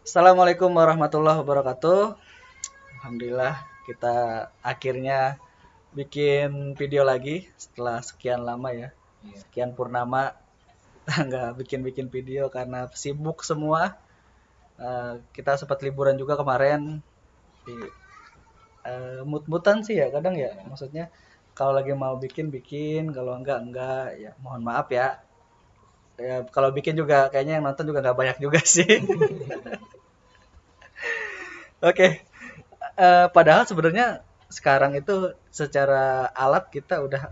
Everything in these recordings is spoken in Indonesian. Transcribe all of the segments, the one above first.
Assalamualaikum warahmatullahi wabarakatuh. Alhamdulillah kita akhirnya bikin video lagi setelah sekian lama ya. Sekian purnama kita nggak bikin-bikin video karena sibuk semua. Kita sempat liburan juga kemarin. Di, Mut-mutan sih ya kadang ya. Maksudnya kalau lagi mau bikin, kalau enggak ya mohon maaf ya. Ya kalau bikin juga kayaknya yang nonton juga nggak banyak juga sih. Oke. Padahal sebenarnya sekarang itu secara alat kita udah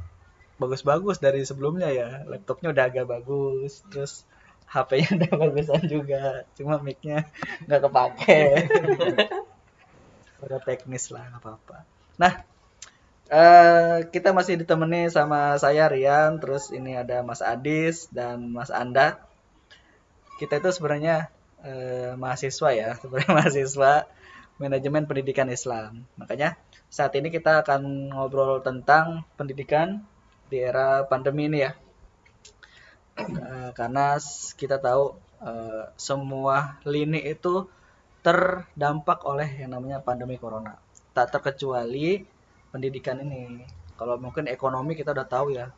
bagus-bagus dari sebelumnya ya. Laptopnya udah agak bagus, terus HP-nya udah bagusan juga. Cuma mic-nya nggak kepake. Udah teknis lah, nggak apa-apa. Nah, kita masih ditemani sama saya Rian, terus ini ada Mas Adis dan Mas Anda. Kita itu sebenarnya mahasiswa ya, sebenarnya mahasiswa manajemen pendidikan Islam. Makanya saat ini kita akan ngobrol tentang pendidikan di era pandemi ini ya. Karena kita tahu semua lini itu terdampak oleh yang namanya pandemi corona. Tak terkecuali pendidikan ini. Kalau mungkin ekonomi kita udah tahu ya.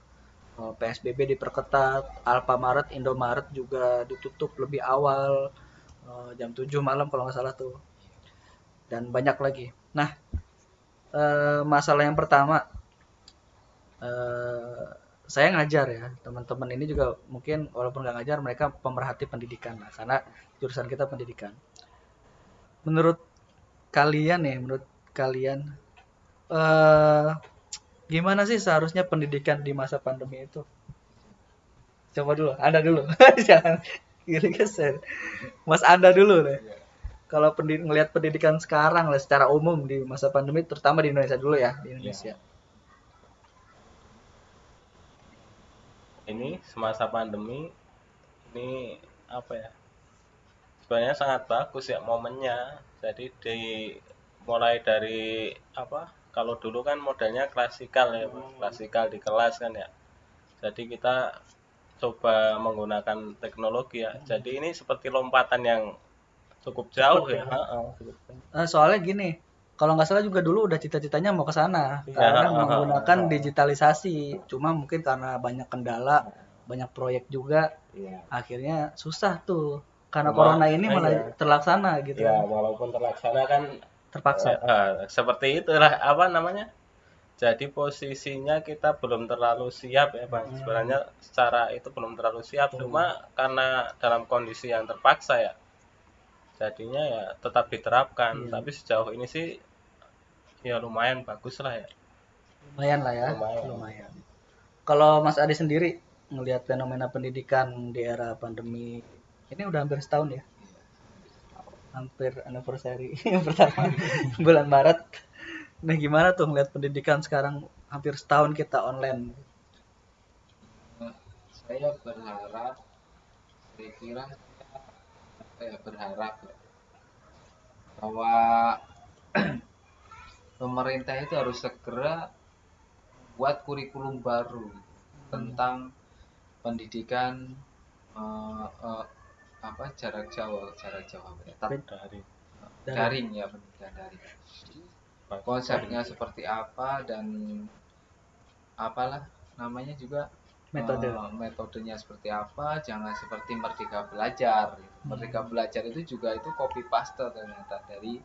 PSBB diperketat, Alfamaret, Indomaret juga ditutup lebih awal, jam 7 malam kalau nggak salah tuh. Dan banyak lagi. Nah, masalah yang pertama, eh, saya ngajar ya, teman-teman ini juga mungkin walaupun nggak ngajar, mereka pemerhati pendidikan lah, karena jurusan kita pendidikan. Menurut kalian nih, menurut kalian, eh, gimana sih seharusnya pendidikan di masa pandemi itu? Coba dulu, Anda dulu, jangan gini keser. Mas Anda dulu deh. Kalau ngelihat pendidikan sekarang lah secara umum di masa pandemi, terutama di Indonesia dulu ya, di Indonesia. Ini semasa pandemi ini apa ya, sebenarnya sangat bagus ya momennya. Jadi mulai dari apa, kalau dulu kan modelnya klasikal ya, klasikal di kelas kan ya. Jadi kita coba menggunakan teknologi ya, jadi ini seperti lompatan yang cukup jauh Cepet ya. ya. Cukup jauh. Soalnya gini, kalau nggak salah juga dulu udah cita-citanya mau ke sana karena Ya, menggunakan digitalisasi. Cuma mungkin karena banyak kendala, banyak proyek juga, akhirnya susah tuh. Karena cuma corona ini malah iya terlaksana gitu ya, kan, walaupun terlaksana kan terpaksa. seperti itulah apa namanya. Jadi posisinya kita belum terlalu siap ya Bang. Hmm, Sebenarnya secara itu belum terlalu siap, cuma karena dalam kondisi yang terpaksa ya, jadinya ya tetap diterapkan. iya, Tapi sejauh ini sih ya lumayan bagus lah ya. lumayan lah ya, Lumayan. lumayan. Kalau Mas Adi sendiri melihat fenomena pendidikan di era pandemi ini udah hampir setahun ya, hampir anniversary yang pertama bulan Maret. Nah, gimana tuh ngeliat pendidikan sekarang hampir setahun kita online? Saya berharap, saya kira saya berharap ya, bahwa pemerintah itu harus segera buat kurikulum baru tentang pendidikan, eh, eh, apa, jarak jauh Dari daring ya, pendidikan daring. Konsepnya bagus. seperti apa dan apalah namanya juga, Metode. metodenya seperti apa, jangan seperti Merdeka Belajar. Merdeka Belajar itu juga itu copy paste ternyata dari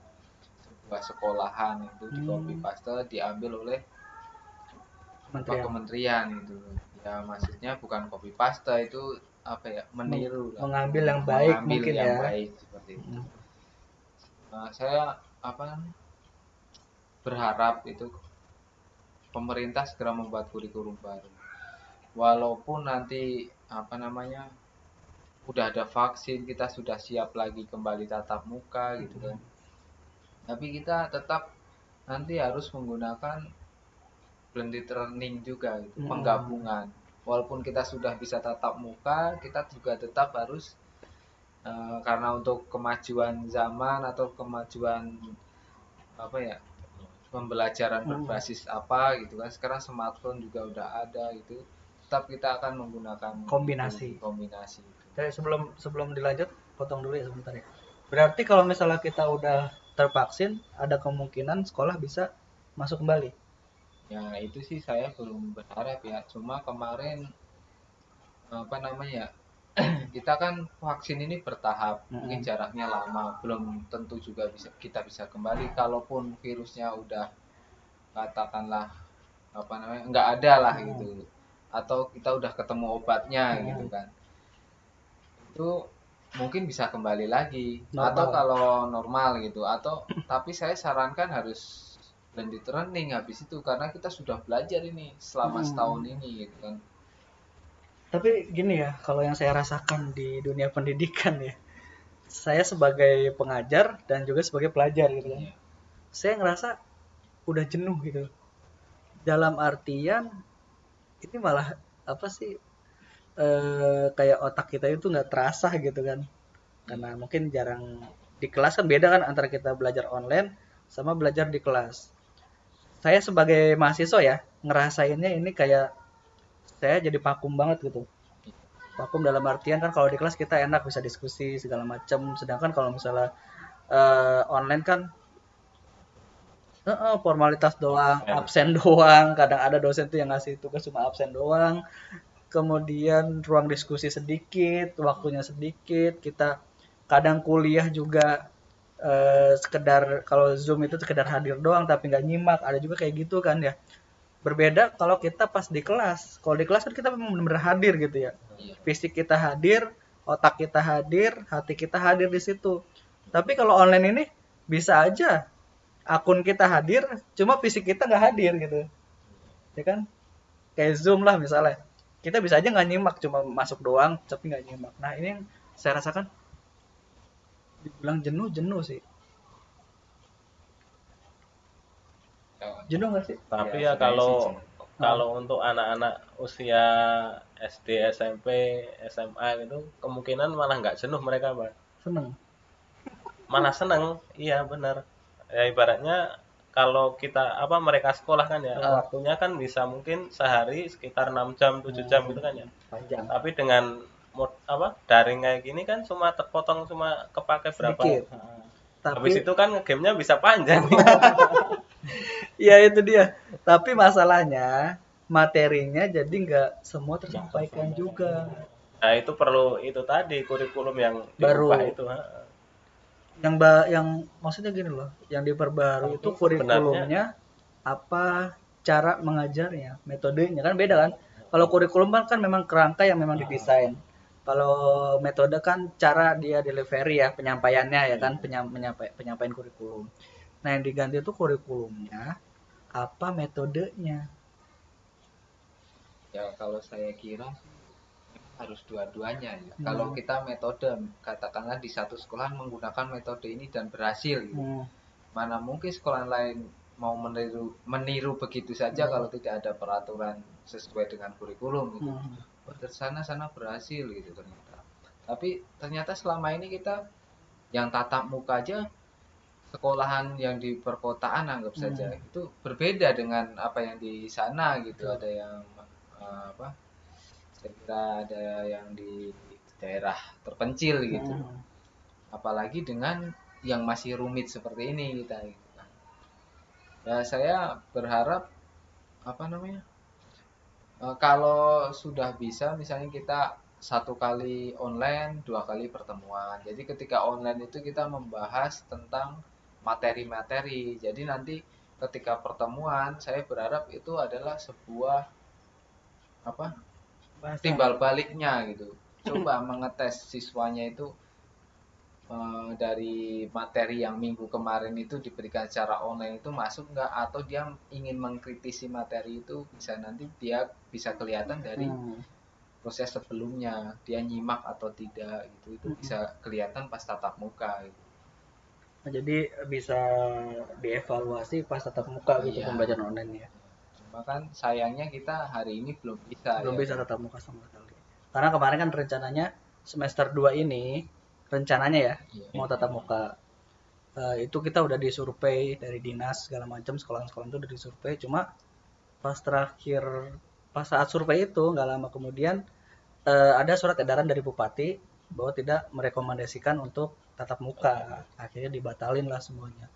sebuah sekolahan, itu di copy paste diambil oleh apa Kementerian. kementerian itu. Ya maksudnya bukan copy paste, itu apa ya, meniru lah, Mengambil yang baik mengambil mungkin yang ya. baik seperti itu. Saya apa, berharap itu pemerintah segera membuat kurikulum baru, walaupun nanti apa namanya udah ada vaksin, kita sudah siap lagi kembali tatap muka gitu kan, tapi kita tetap nanti harus menggunakan blended learning juga gitu, penggabungan. Walaupun kita sudah bisa tatap muka, kita juga tetap harus, karena untuk kemajuan zaman atau kemajuan apa ya, pembelajaran berbasis apa gitu kan, sekarang smartphone juga udah ada gitu, tetap kita akan menggunakan Kombinasi. kombinasi itu. Jadi sebelum sebelum dilanjut, potong dulu ya sebentar ya. Berarti kalau misalnya kita udah tervaksin, ada kemungkinan sekolah bisa masuk kembali. Ya itu sih saya belum berharap ya. Cuma kemarin apa namanya, kita kan vaksin ini bertahap, mungkin Mm-mm. jaraknya lama, belum tentu juga kita bisa kembali. Kalaupun virusnya udah katakanlah apa namanya nggak ada lah Mm-mm. gitu, atau kita udah ketemu obatnya gitu Mm-mm. kan, itu mungkin bisa kembali lagi atau Normal. kalau normal gitu. Atau tapi saya sarankan harus blended learning habis itu, karena kita sudah belajar ini selama setahun Mm-mm. ini gitu kan. Tapi gini ya, kalau yang saya rasakan di dunia pendidikan ya, saya sebagai pengajar dan juga sebagai pelajar gitu kan, Iya, saya ngerasa udah jenuh gitu. Dalam artian ini malah apa sih, kayak otak kita itu nggak terasa gitu kan, iya, karena mungkin jarang di kelas. Kan beda kan antara kita belajar online sama belajar di kelas. Saya sebagai mahasiswa ya ngerasainnya ini kayak saya jadi vakum banget gitu. Vakum dalam artian kan kalau di kelas kita enak bisa diskusi segala macam, sedangkan kalau misalnya online kan formalitas doang, Kan. absen doang, kadang ada dosen tuh yang ngasih tugas cuma absen doang, kemudian ruang diskusi sedikit, waktunya sedikit, kita kadang kuliah juga sekedar kalau Zoom itu sekedar hadir doang tapi nggak nyimak, ada juga kayak gitu kan ya. Berbeda kalau kita pas di kelas. Kalau di kelas kan kita memang benar-benar hadir gitu ya. iya, Fisik kita hadir, otak kita hadir, hati kita hadir di situ. Tapi kalau online ini bisa aja akun kita hadir, cuma fisik kita nggak hadir gitu, ya kan? Kayak Zoom lah misalnya. Kita bisa aja nggak nyimak, cuma masuk doang, tapi nggak nyimak. Nah ini yang saya rasakan, dibilang jenuh, jenuh sih. ya, Jenuh nggak sih? Tapi ya ya sebenarnya sih kalau Ah, untuk anak-anak usia SD, SMP, SMA gitu kemungkinan malah nggak jenuh mereka, Pak. seneng. Malah seneng. Iya benar. Ya ibaratnya kalau kita apa mereka sekolah kan ya Ah, waktunya kan bisa mungkin sehari sekitar 6 jam 7 jam gitu kan ya. panjang. Tapi dengan apa daring kayak gini kan cuma terpotong cuma kepake berapa. Sedikit. Habis Tapi itu kan gamenya bisa panjang. ya itu dia. Tapi masalahnya materinya jadi nggak semua tersampaikan juga. Nah, itu perlu itu tadi kurikulum yang diubah Baru itu. yang maksudnya gini loh, yang diperbarui itu Tapi sebenarnya kurikulumnya apa, cara mengajarnya, metodenya kan beda kan. Kalau kurikulum kan memang kerangka yang memang didesain. Kalau metode kan cara dia delivery ya, penyampaiannya ya kan, penyampaian kurikulum. Nah, yang diganti itu kurikulumnya, apa metodenya. ya kalau saya kira harus dua-duanya ya. Kalau Hmm. kita metode, katakanlah di satu sekolah menggunakan metode ini dan berhasil gitu, Hmm. mana mungkin sekolah lain mau meniru begitu saja Hmm. kalau tidak ada peraturan sesuai dengan kurikulum gitu. Hmm. Oh, sana berhasil gitu ternyata. Tapi ternyata selama ini kita yang tatap muka aja, sekolahan yang di perkotaan anggap saja Hmm. itu berbeda dengan apa yang di sana gitu. Betul. Ada yang apa? Saya kira ada yang di daerah terpencil gitu. Hmm. Apalagi dengan yang masih rumit seperti ini kita gitu kan. Ya saya berharap apa namanya? Kalau sudah bisa misalnya kita satu kali online, dua kali pertemuan. Jadi ketika online itu kita membahas tentang materi-materi. Jadi nanti ketika pertemuan, saya berharap itu adalah sebuah apa Bahasa. timbal baliknya gitu. Coba mengetes siswanya itu dari materi yang minggu kemarin itu diberikan secara online itu masuk nggak, atau dia ingin mengkritisi materi itu, bisa nanti dia bisa kelihatan dari Hmm. proses sebelumnya dia nyimak atau tidak gitu, itu Hmm. bisa kelihatan pas tatap muka gitu. Nah, jadi bisa dievaluasi pas tatap muka gitu Iya, pembelajaran online ya. cuma kan sayangnya kita hari ini belum bisa Belum ya bisa kan. tatap muka sama sekali. Karena kemarin kan rencananya semester 2 ini, rencananya ya Iya, mau tatap muka. Itu kita udah disurvei dari dinas segala macam, sekolah-sekolah itu udah disurvei, cuma pas pas saat survei itu nggak lama kemudian ada surat edaran dari bupati bahwa tidak merekomendasikan untuk tatap muka. Akhirnya dibatalin lah semuanya.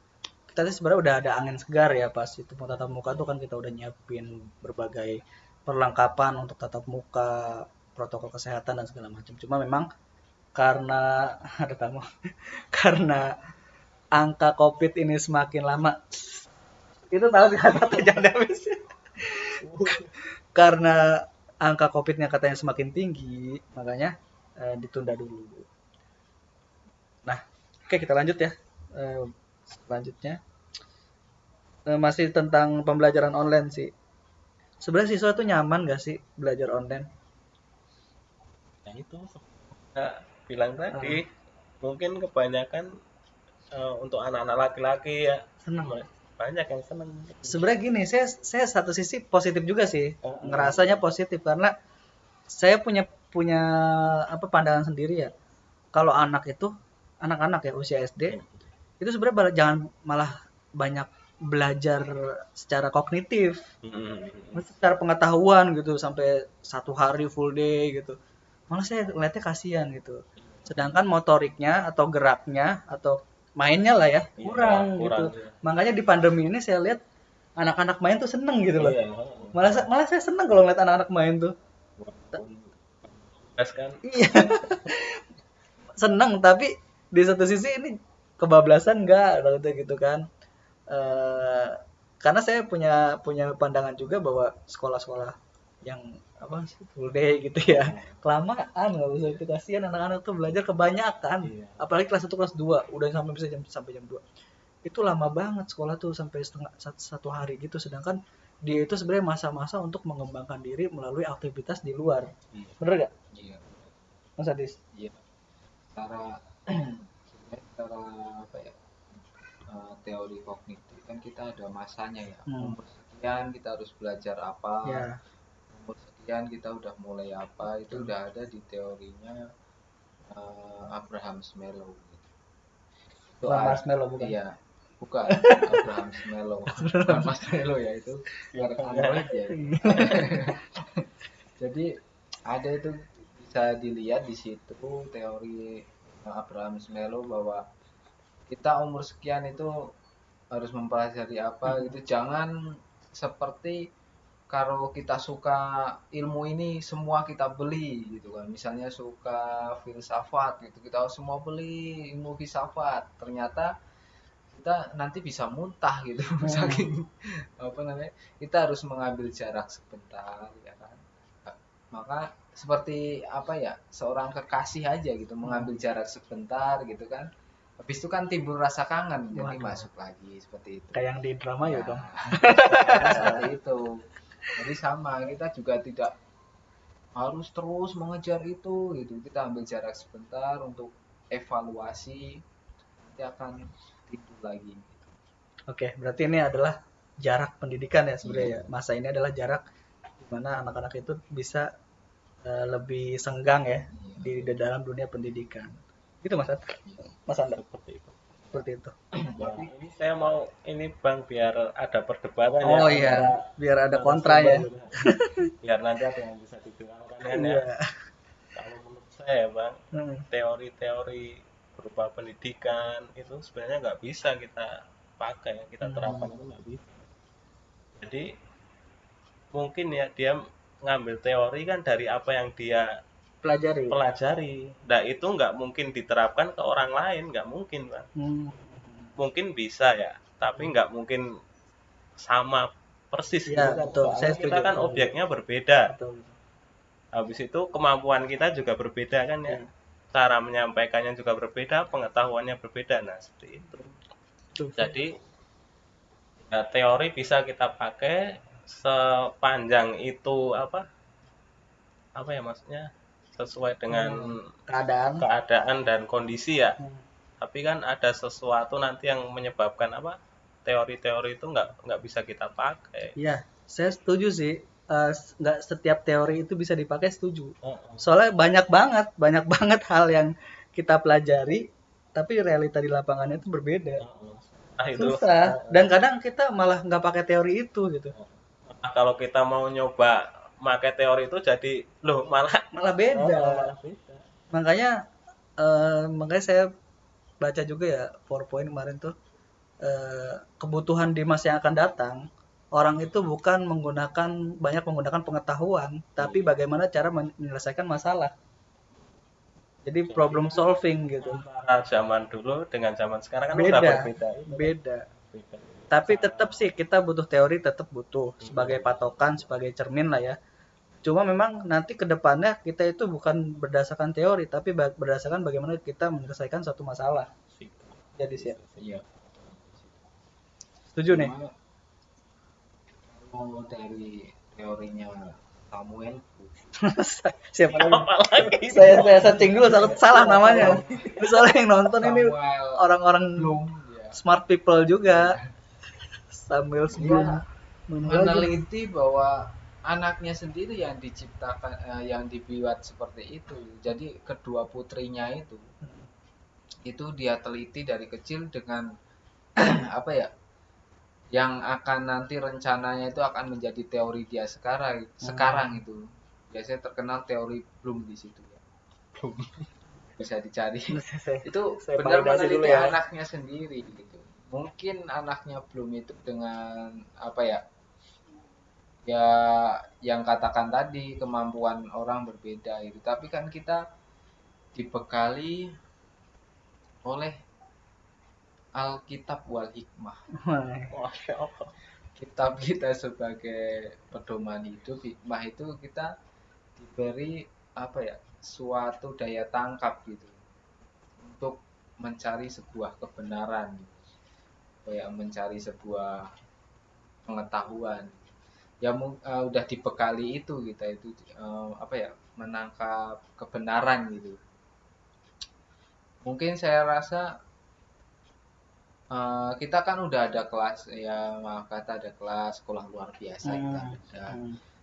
Kita sih sebenarnya udah ada angin segar ya pas itu mau tatap muka tuh kan kita udah nyiapin berbagai perlengkapan untuk tatap muka, protokol kesehatan dan segala macam. Cuma memang karena ada tamu, karena angka COVID ini semakin lama, itu tahu kata jangan habis. Karena angka COVID-nya katanya semakin tinggi, makanya ditunda dulu. Nah, oke kita lanjut ya. Selanjutnya masih tentang pembelajaran online sih. Sebenarnya siswa itu nyaman gak sih belajar online? Nah itu saya bilang tadi, mungkin kebanyakan untuk anak-anak laki-laki ya Senang. banyak yang seneng. Sebenarnya gini, saya satu sisi positif juga sih, ngerasanya positif karena saya punya punya pandangan sendiri ya. Kalau anak-anak ya usia SD itu sebenarnya jangan malah banyak belajar secara kognitif, secara pengetahuan gitu sampai 1 hari full day gitu. Malah saya ngeliatnya kasihan gitu. Sedangkan motoriknya atau geraknya atau mainnya lah ya kurang gitu. Ya. Makanya di pandemi ini saya lihat anak-anak main tuh seneng gitu loh. Iya. Malah saya seneng kalau ngeliat anak-anak main tuh. Kan? Iya. Seneng tapi di satu sisi ini kebablasan enggak gitu kan. Karena saya punya pandangan juga bahwa sekolah-sekolah yang full day gitu ya kelamaan nggak usah itu kasihan anak-anak tuh belajar kebanyakan apalagi kelas 1 kelas 2 udah bisa sampai jam 2 itu lama banget sekolah tuh sampai satu hari gitu sedangkan dia itu sebenarnya masa-masa untuk mengembangkan diri melalui aktivitas di luar bener gak? Iya. Mas Adis? Iya. Secara apa ya, teori kognitif kan kita ada masanya ya. Umur sekian kita harus belajar apa. Umur sekian kita udah mulai apa. Itu udah ada di teorinya Abraham Maslow gitu. Itu Maslow bukan? Iya. Bukan Abraham Maslow. Bukan Maslow ya itu Android ya. Jadi ada itu bisa dilihat di situ teori Abraham Maslow bahwa kita umur sekian itu harus mempelajari apa gitu. Jangan seperti kalau kita suka ilmu ini semua kita beli gitu kan. Misalnya suka filsafat gitu, kita semua beli ilmu filsafat. Ternyata kita nanti bisa muntah gitu saking kita harus mengambil jarak sebentar ya kan. Maka seperti seorang kekasih aja gitu mengambil jarak sebentar gitu kan, habis itu kan timbul rasa kangen jadi masuk lagi seperti itu kayak yang di drama ya dong. Seperti itu. Jadi sama, kita juga tidak harus terus mengejar itu gitu, kita ambil jarak sebentar untuk evaluasi, nanti akan timbul lagi. Oke, berarti ini adalah jarak pendidikan ya sebenarnya. Masa ini adalah jarak di mana anak-anak itu bisa lebih senggang ya di dalam dunia pendidikan. Gitu Mas Anda? Seperti itu. Nah, ini saya mau Bang biar ada perdebatan ya. Oh iya, biar ada kontranya. Biar nanti ada yang bisa dibilangkan kan ya. Kalau menurut saya Bang, teori-teori berupa pendidikan itu sebenarnya nggak bisa kita pakai, kita terapkan itu nggak bisa. Jadi mungkin ya dia ngambil teori kan dari apa yang dia pelajari. Nah itu nggak mungkin diterapkan ke orang lain, nggak mungkin Bang. Mungkin bisa ya, tapi nggak mungkin sama persis ya, gitu. Kita kan objeknya berbeda. Betul. Habis itu kemampuan kita juga berbeda kan ya. Cara menyampaikannya juga berbeda, pengetahuannya berbeda. Nah seperti itu. Jadi ya, teori bisa kita pakai sepanjang itu apa ya maksudnya sesuai dengan keadaan dan kondisi ya. Tapi kan ada sesuatu nanti yang menyebabkan teori-teori itu nggak bisa kita pakai. Iya, saya setuju sih. Nggak setiap teori itu bisa dipakai, setuju. Soalnya banyak banget hal yang kita pelajari, tapi realita di lapangannya itu berbeda. Susah. Dan kadang kita malah nggak pakai teori itu gitu. Kalau kita mau nyoba pakai teori itu jadi malah beda. Makanya Makanya saya baca juga ya PowerPoint kemarin tuh, kebutuhan di masa yang akan datang, orang itu bukan banyak menggunakan pengetahuan, tapi bagaimana cara menyelesaikan masalah. Jadi problem solving gitu. Antara zaman dulu dengan zaman sekarang kan udah Beda, berbeda. beda. Beda. Tapi tetap sih kita butuh teori, tetap butuh sebagai patokan, sebagai cermin lah ya. Cuma memang nanti ke depannya kita itu bukan berdasarkan teori, tapi berdasarkan bagaimana kita menyelesaikan satu masalah. Jadi sih, Iya. setuju nih. Cuma kalau dari teorinya Samuel Siapa lagi? Apalagi Saya searching dulu, salah namanya. Ini soalnya yang nonton ini Samuel orang-orang Bloom ya, smart people juga. Samuel dia sebelum meneliti bahwa anaknya sendiri yang diciptakan yang dibuat seperti itu. Jadi kedua putrinya itu dia teliti dari kecil dengan apa ya, yang akan nanti rencananya itu akan menjadi teori dia sekarang itu biasanya terkenal teori Bloom di situ ya. Bloom bisa dicari. Itu saya benar validasi dulu meneliti ya. anaknya sendiri gitu. Mungkin anaknya Bloom itu dengan apa ya, ya yang katakan tadi kemampuan orang berbeda itu, tapi kan kita dibekali oleh Alkitab wal Hikmah. Masya Allah. Kitab kita sebagai pedoman hidup, hikmah itu kita diberi apa ya, suatu daya tangkap gitu untuk mencari sebuah kebenaran, kayak mencari sebuah pengetahuan ya. Udah dibekali itu kita itu apa ya, menangkap kebenaran gitu. Mungkin saya rasa kita kan udah ada kelas ya, maaf kata ada kelas sekolah luar biasa, kita ada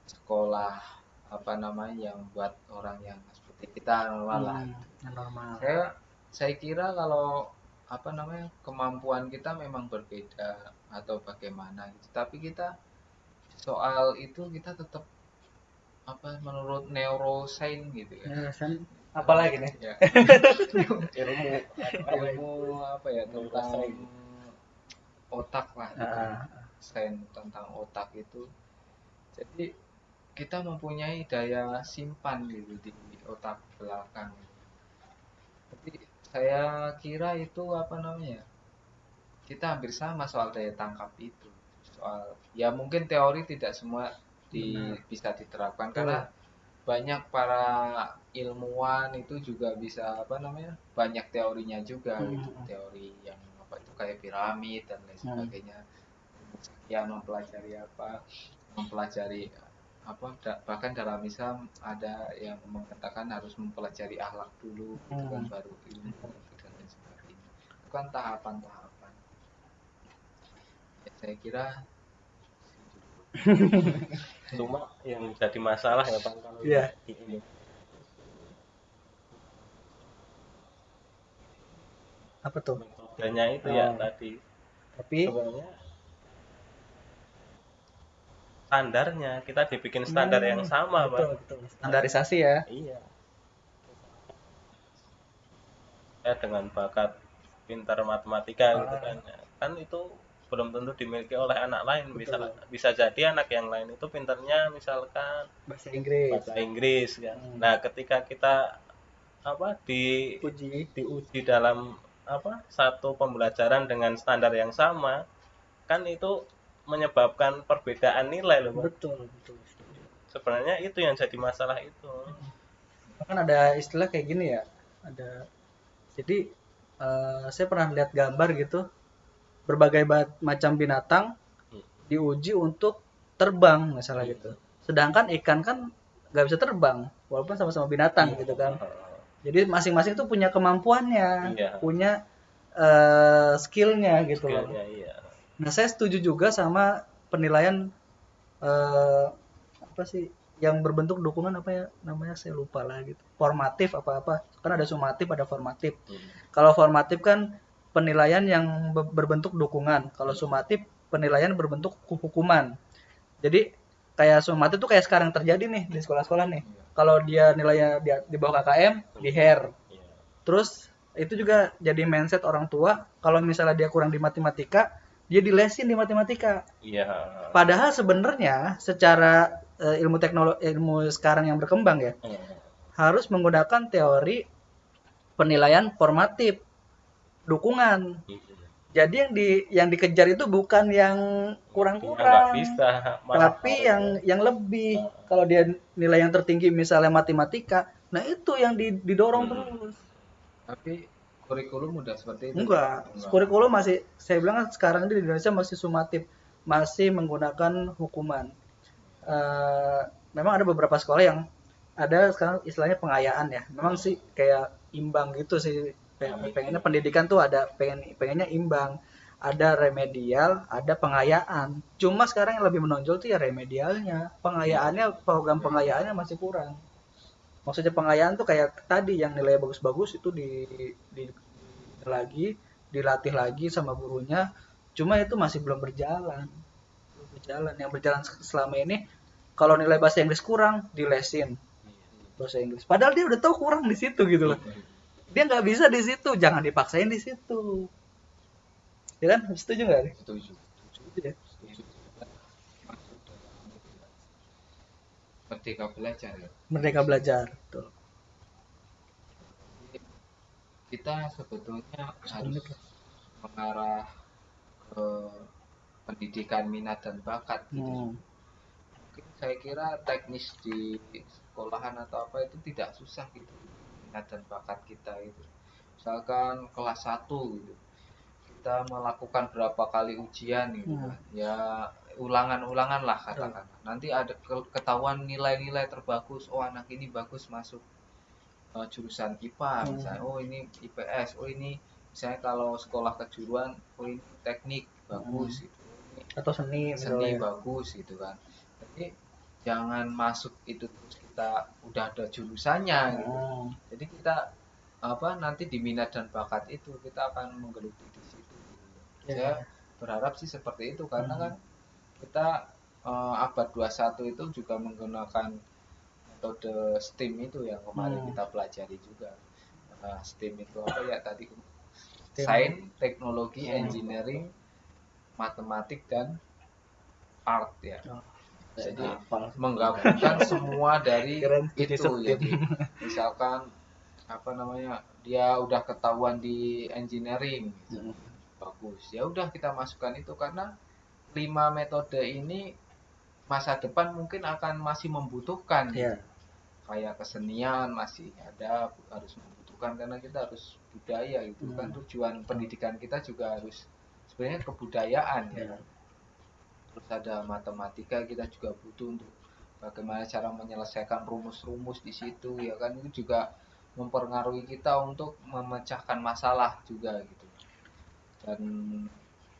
sekolah apa namanya yang buat orang yang seperti kita normal lah. Normal. Saya kira kalau apa namanya, kemampuan kita memang berbeda atau bagaimana gitu, tapi kita soal itu kita tetap apa, menurut neuroscience gitu ya. Apalagi nih? Ya, Ilmu ilmu apa ya, tentang otak lah gitu. Sains tentang otak itu. Jadi kita mempunyai daya simpan gitu di otak belakang. Jadi saya kira itu apa namanya, kita hampir sama soal daya tangkap itu. Soal ya mungkin teori tidak semua bisa diterapkan karena banyak para ilmuwan itu juga bisa apa namanya, banyak teorinya juga gitu. Teori yang apa itu kayak piramid dan lain sebagainya. Ya mempelajari apa, bahkan dalam Islam ada yang mengatakan harus mempelajari akhlak dulu gitu kan, baru ilmu dan lain sebagainya. Itu kan tahapan-tahapan. Ya, saya kira cuma yang jadi masalah ya Bang kalau di ini. Apa tuh? Metodenya itu ya tadi. Tapi sebenarnya standarnya kita dibikin standar yang sama, Bang. betul. Standarisasi ya. Iya. Ya dengan bakat pintar matematika gitu kan. Kan itu belum tentu dimiliki oleh anak lain. Bisa jadi anak yang lain itu pintarnya misalkan bahasa Inggris kan. Nah, ketika kita apa diuji dalam apa satu pembelajaran dengan standar yang sama, kan itu menyebabkan perbedaan nilai loh, Bang. Betul. Sebenarnya itu yang jadi masalah itu. Kan ada istilah kayak gini ya. Jadi saya pernah lihat gambar gitu, berbagai macam binatang diuji untuk terbang misalnya gitu. Sedangkan ikan kan nggak bisa terbang, walaupun sama-sama binatang gitu kan. Jadi masing-masing tuh punya kemampuannya, punya skillnya gitu loh. Iya. Nah, saya setuju juga sama penilaian apa sih yang berbentuk dukungan, apa ya namanya, saya lupa lah gitu. Formatif apa-apa. Kan ada sumatif, ada formatif. Kalau formatif kan penilaian yang berbentuk dukungan. Kalau sumatif penilaian berbentuk hukuman. Jadi kayak sumatif itu kayak sekarang terjadi nih di sekolah-sekolah nih. Kalau dia nilainya di bawah KKM, di hair. Terus itu juga jadi mindset orang tua, kalau misalnya dia kurang di matematika, dia dilesin di matematika. Iya. Padahal sebenarnya secara ilmu teknologi, ilmu sekarang yang berkembang ya, harus menggunakan teori penilaian formatif dukungan. Jadi yang dikejar itu bukan yang Nggak kurang-kurang, bisa, malah tapi harus. yang lebih. Kalau dia nilai yang tertinggi misalnya matematika, nah itu yang didorong terus. Tapi kurikulum udah seperti itu. Enggak, kurikulum masih, saya bilang kan sekarang di Indonesia masih sumatif, masih menggunakan hukuman. Memang ada beberapa sekolah yang ada sekarang istilahnya pengayaan ya. Memang sih kayak imbang gitu sih. Pengennya pendidikan tuh ada pengennya imbang. Ada remedial, ada pengayaan. Cuma sekarang yang lebih menonjol tuh ya remedialnya. Pengayaannya, program pengayaannya masih kurang. Maksudnya pengayaan tuh kayak tadi yang nilai bagus-bagus itu di lagi, dilatih lagi sama gurunya. Cuma itu masih belum berjalan. Belum berjalan. Yang berjalan selama ini kalau nilai bahasa Inggris kurang, dilesin bahasa Inggris. Padahal dia udah tahu kurang di situ gitu loh. Dia nggak bisa di situ, jangan dipaksain di situ. Ya kan? Setuju nggak nih? Setuju. Setuju ya. Merdeka belajar ya. Merdeka belajar, betul. Kita sebetulnya harus mengarah ke pendidikan minat dan bakat gitu. Mungkin saya kira teknis di sekolahan atau apa itu tidak susah gitu, minat dan bakat kita itu. Misalkan kelas 1 gitu, kita melakukan berapa kali ujian gitu kan, ya ulangan-ulangan lah katakan. Nanti ada ketahuan nilai-nilai terbagus, oh anak ini bagus masuk jurusan IPA misalnya, oh ini IPS, oh ini misalnya kalau sekolah kejuruan, oh ini teknik bagus gitu, atau seni misalnya. bagus gitu kan. Jadi jangan masuk itu terus kita udah ada jurusannya gitu. Jadi kita nanti di minat dan bakat itu kita akan menggeluti di situ. Saya berharap sih seperti itu, karena kan kita abad 21 itu juga menggunakan metode STEAM itu yang kemarin kita pelajari juga. STEAM itu apa ya tadi? Sains, teknologi, engineering, matematik dan art ya. Jadi menggabungkan semua dari itu. Jadi misalkan dia udah ketahuan di engineering gitu. Bagus. Ya udah kita masukkan itu, karena 5 metode ini masa depan mungkin akan masih membutuhkan gitu. Kayak kesenian masih ada, harus membutuhkan karena kita harus budaya gitu kan. Tujuan pendidikan kita juga harus sebenarnya kebudayaan ya. Terus ada matematika, kita juga butuh untuk bagaimana cara menyelesaikan rumus-rumus di situ ya kan, itu juga mempengaruhi kita untuk memecahkan masalah juga gitu. Dan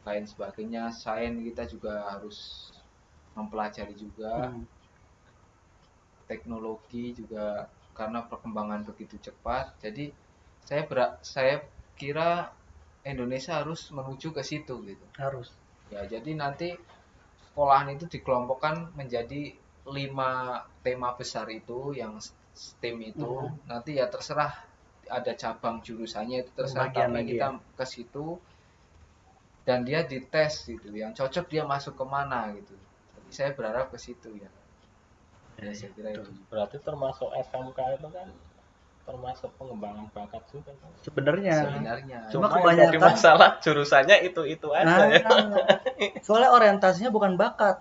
lain sebagainya. Sains kita juga harus mempelajari juga. Teknologi juga karena perkembangan begitu cepat. Jadi saya kira Indonesia harus menuju ke situ gitu. Harus. Ya, jadi nanti sekolahan itu dikelompokkan menjadi 5 tema besar itu yang STEM itu. Nanti ya terserah ada cabang jurusannya itu terserah, tapi kita ke situ dan dia dites gitu. Yang cocok dia masuk kemana gitu. Jadi saya berharap ke situ ya. Saya kira itu. Berarti termasuk SMK itu kan termasuk pengembangan bakat juga kan? Sebenarnya. Cuma kebanyakan masalah jurusannya itu aja ya. Soalnya orientasinya bukan bakat,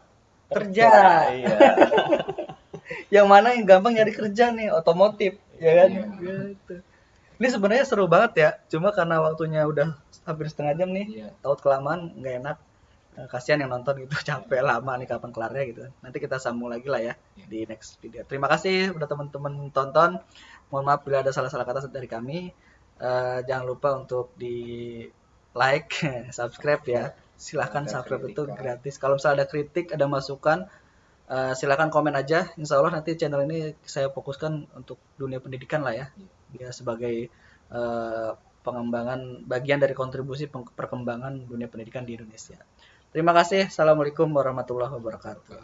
kerja. Iya. Yang mana yang gampang nyari kerja nih, otomotif, ya kan? Gitu. Ini sebenarnya seru banget ya, cuma karena waktunya udah hampir setengah jam nih, tahu kelamaan nggak enak. Kasihan yang nonton gitu, capek lama nih kapan kelarnya gitu. Nanti kita sambung lagi lah ya di next video. Terima kasih udah teman-teman tonton. Mohon maaf bila ada salah-salah kata dari kami. Jangan lupa untuk di like, subscribe ya. Silahkan subscribe, itu gratis. Kalau misalnya ada kritik, ada masukan, silahkan komen aja. Insya Allah nanti channel ini saya fokuskan untuk dunia pendidikan lah ya. Dia sebagai pengembangan, bagian dari kontribusi perkembangan dunia pendidikan di Indonesia. Terima kasih. Assalamualaikum warahmatullahi wabarakatuh.